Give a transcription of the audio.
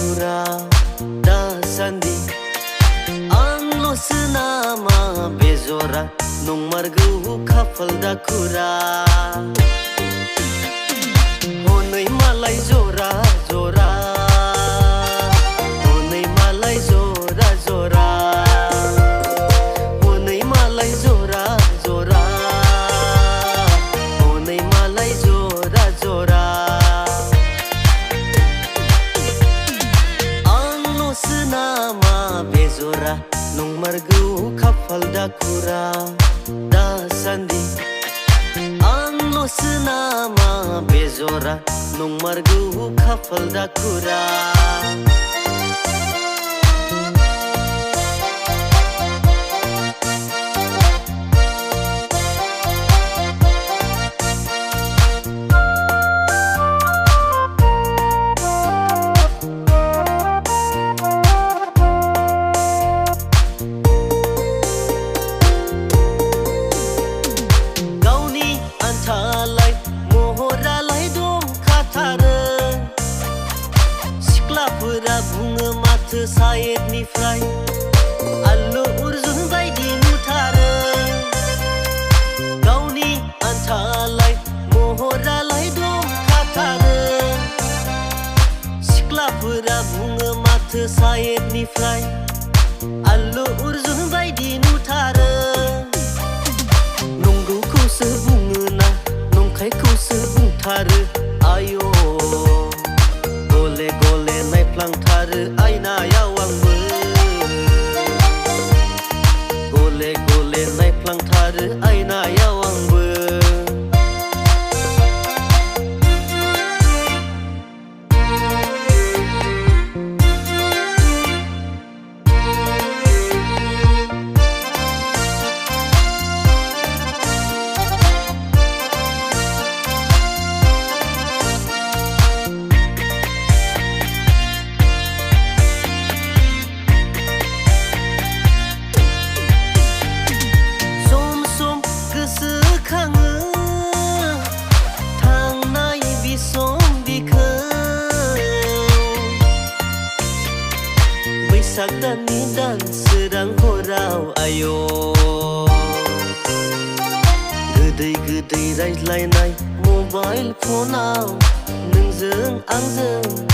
दाखुरा दासान्दि आंल'सो नामा बेजरा नंमारगौ खाफाल दाखुरा हनै मालाय जरा जरा हनै मालाय जरा जरा हनै मालाय जरा जरा हनै मालाय जरा जरा आंल'सो नामा बेजरा नंमारगौ खाफाल दाखुरा दासान्दि आंल'सो नामा बेजरा नंमारगौ खाफाल दाखुरा थालाय महरालाय दंखाथारो सिख्लाफोरा बुङो माथो साइडनिफ्राय आल्लु अर्जुन बायदि नुथारो गावनि आन्थालाय महरालाय दंखाथारो सिख्लाफोरा बुङो माथो साइडनिफ्राय आल्लु अर्जुन बायदि नुथारो नंगौखौसो बुङोना नंखायखौसो बुंथारो आय' गले गले नायफ्लांथारो आयनायाव आंबो गले गले नायफ्लांथारो आयनायाव आंबो बैसाग दाननि दानसोरां हराव आय' गोदै गोदै रायज्लायनाय मबाइल फनाव नोंजों आंजों